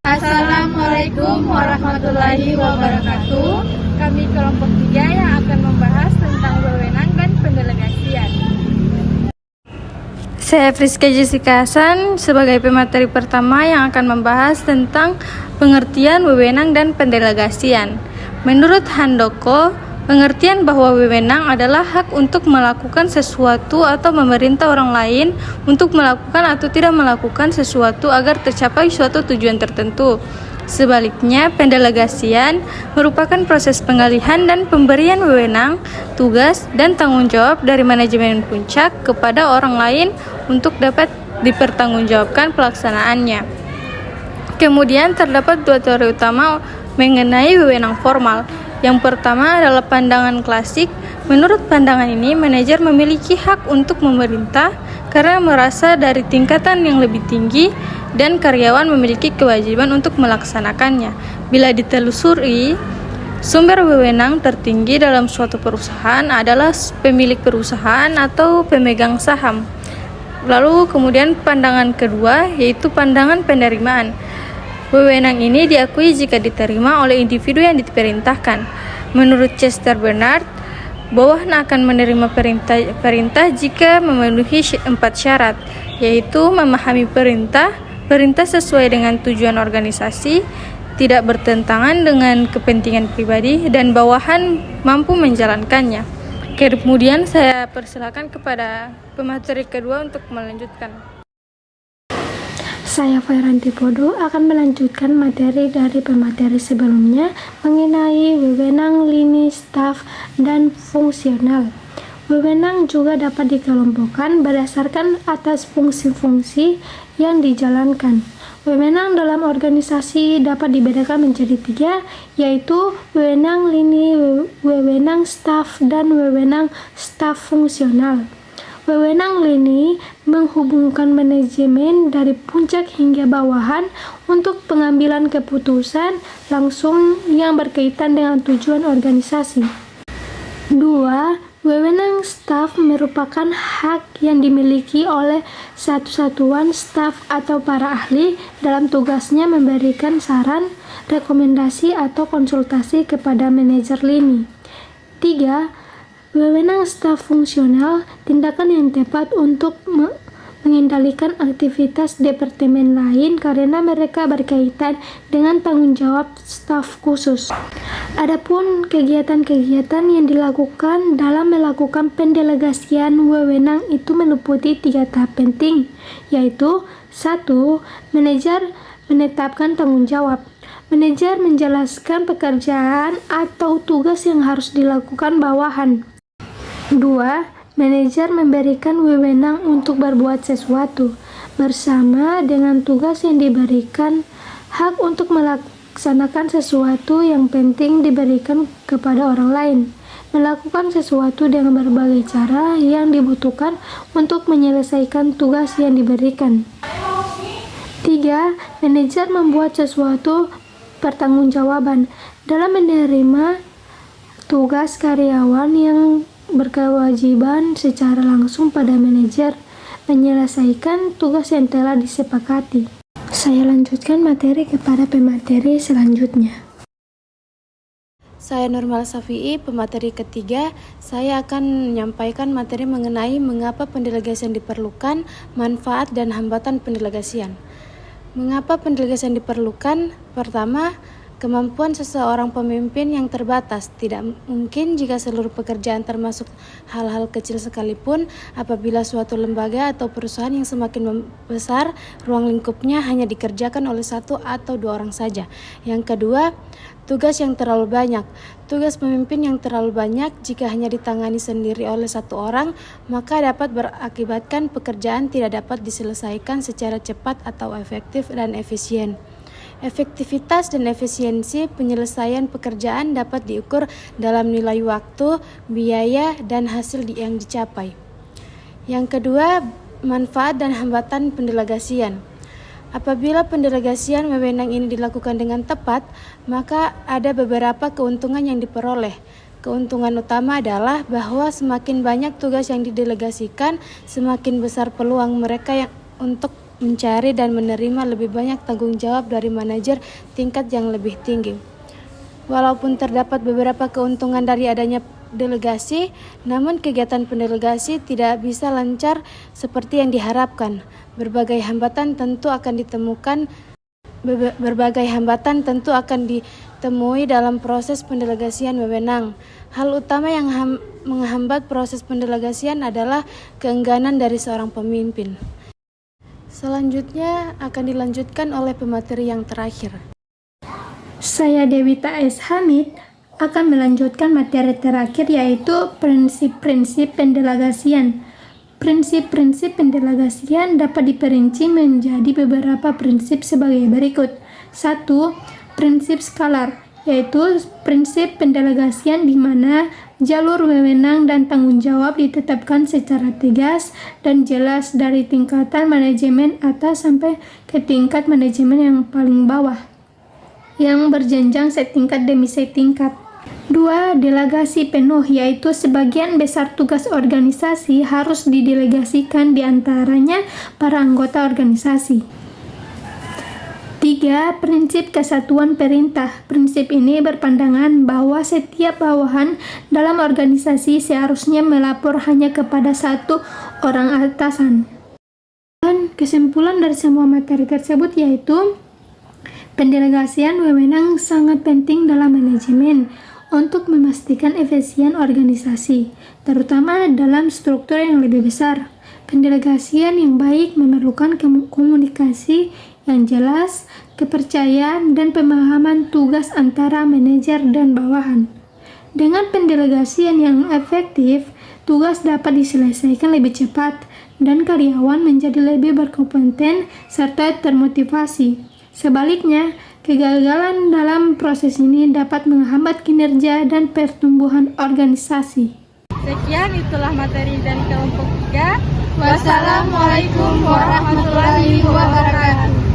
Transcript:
Assalamualaikum warahmatullahi wabarakatuh. Kami kelompok 3 yang akan membahas tentang wewenang dan pendelegasian. Saya Friska Jessica Hasan sebagai pemateri pertama yang akan membahas tentang pengertian wewenang dan pendelegasian. Menurut Handoko, pengertian bahwa wewenang adalah hak untuk melakukan sesuatu atau memerintah orang lain untuk melakukan atau tidak melakukan sesuatu agar tercapai suatu tujuan tertentu. Sebaliknya, pendelegasian merupakan proses pengalihan dan pemberian wewenang, tugas, dan tanggung jawab dari manajemen puncak kepada orang lain untuk dapat dipertanggungjawabkan pelaksanaannya. Kemudian terdapat dua teori utama mengenai wewenang formal. Yang pertama adalah pandangan klasik. Menurut pandangan ini, manajer memiliki hak untuk memerintah karena merasa dari tingkatan yang lebih tinggi dan karyawan memiliki kewajiban untuk melaksanakannya. Bila ditelusuri, sumber wewenang tertinggi dalam suatu perusahaan adalah pemilik perusahaan atau pemegang saham. Lalu kemudian pandangan kedua yaitu pandangan penerimaan. Wewenang ini diakui jika diterima oleh individu yang diperintahkan. Menurut Chester Bernard, bawahan akan menerima perintah jika memenuhi 4 syarat, yaitu memahami perintah sesuai dengan tujuan organisasi, tidak bertentangan dengan kepentingan pribadi, dan bawahan mampu menjalankannya. Kemudian saya persilakan kepada pemateri kedua untuk melanjutkan. Saya Fairanti Podo akan melanjutkan materi dari pemateri sebelumnya mengenai wewenang lini, staf, dan fungsional. Wewenang juga dapat dikelompokkan berdasarkan atas fungsi-fungsi yang dijalankan. Wewenang dalam organisasi dapat dibedakan menjadi 3, yaitu wewenang lini, wewenang staf, dan wewenang staf fungsional. Wewenang lini menghubungkan manajemen dari puncak hingga bawahan untuk pengambilan keputusan langsung yang berkaitan dengan tujuan organisasi. 2. Wewenang staf merupakan hak yang dimiliki oleh satu satuan staf atau para ahli dalam tugasnya memberikan saran, rekomendasi, atau konsultasi kepada manajer lini. 3. Wewenang staf fungsional, tindakan yang tepat untuk mengendalikan aktivitas departemen lain karena mereka berkaitan dengan tanggung jawab staf khusus. Adapun kegiatan-kegiatan yang dilakukan dalam melakukan pendelegasian wewenang itu meliputi 3 tahap penting, yaitu 1. Manajer menetapkan tanggung jawab. Manajer menjelaskan pekerjaan atau tugas yang harus dilakukan bawahan. 2. Manajer memberikan wewenang untuk berbuat sesuatu bersama dengan tugas yang diberikan. Hak untuk melaksanakan sesuatu yang penting diberikan kepada orang lain. Melakukan sesuatu dengan berbagai cara yang dibutuhkan untuk menyelesaikan tugas yang diberikan. 3. Manajer membuat sesuatu pertanggungjawaban dalam menerima tugas karyawan yang berkewajiban secara langsung pada manajer menyelesaikan tugas yang telah disepakati. Saya lanjutkan materi kepada pemateri selanjutnya. Saya Nurmal Safi'i, pemateri ketiga. Saya akan menyampaikan materi mengenai mengapa pendelegasian diperlukan, manfaat dan hambatan pendelegasian. Mengapa pendelegasian diperlukan? Pertama, kemampuan seseorang pemimpin yang terbatas. Tidak mungkin jika seluruh pekerjaan termasuk hal-hal kecil sekalipun apabila suatu lembaga atau perusahaan yang semakin besar, ruang lingkupnya hanya dikerjakan oleh 1 atau 2 orang saja. Yang kedua, tugas yang terlalu banyak. Tugas pemimpin yang terlalu banyak jika hanya ditangani sendiri oleh 1 orang, maka dapat berakibatkan pekerjaan tidak dapat diselesaikan secara cepat atau efektif dan efisien. Efektivitas dan efisiensi penyelesaian pekerjaan dapat diukur dalam nilai waktu, biaya, dan hasil yang dicapai. Yang kedua, manfaat dan hambatan pendelegasian. Apabila pendelegasian wewenang ini dilakukan dengan tepat, maka ada beberapa keuntungan yang diperoleh. Keuntungan utama adalah bahwa semakin banyak tugas yang didelegasikan, semakin besar peluang mereka untuk mencari dan menerima lebih banyak tanggung jawab dari manajer tingkat yang lebih tinggi. Walaupun terdapat beberapa keuntungan dari adanya delegasi, namun kegiatan pendelegasi tidak bisa lancar seperti yang diharapkan. Berbagai hambatan tentu akan ditemui dalam proses pendelegasian wewenang. Hal utama yang menghambat proses pendelegasian adalah keengganan dari seorang pemimpin. Selanjutnya akan dilanjutkan oleh pemateri yang terakhir. Saya Dewita S. Hamid akan melanjutkan materi terakhir, yaitu prinsip-prinsip pendelegasian. Prinsip-prinsip pendelegasian dapat diperinci menjadi beberapa prinsip sebagai berikut. 1. Prinsip skalar, yaitu prinsip pendelegasian di mana jalur wewenang dan tanggung jawab ditetapkan secara tegas dan jelas dari tingkatan manajemen atas sampai ke tingkat manajemen yang paling bawah, yang berjenjang setingkat demi setingkat. 2. Delegasi penuh, yaitu sebagian besar tugas organisasi harus didelegasikan di antaranya para anggota organisasi. 3. Prinsip kesatuan perintah. Prinsip ini berpandangan bahwa setiap bawahan dalam organisasi seharusnya melapor hanya kepada satu orang atasan. Dan kesimpulan dari semua materi tersebut yaitu pendelegasian wewenang sangat penting dalam manajemen untuk memastikan efisien organisasi, terutama dalam struktur yang lebih besar. Pendelegasian yang baik memerlukan komunikasi yang jelas, kepercayaan, dan pemahaman tugas antara manajer dan bawahan. Dengan pendelegasian yang efektif, tugas dapat diselesaikan lebih cepat dan karyawan menjadi lebih berkompeten serta termotivasi. Sebaliknya, kegagalan dalam proses ini dapat menghambat kinerja dan pertumbuhan organisasi. Sekian itulah materi dari kelompok 3. Wassalamualaikum warahmatullahi wabarakatuh.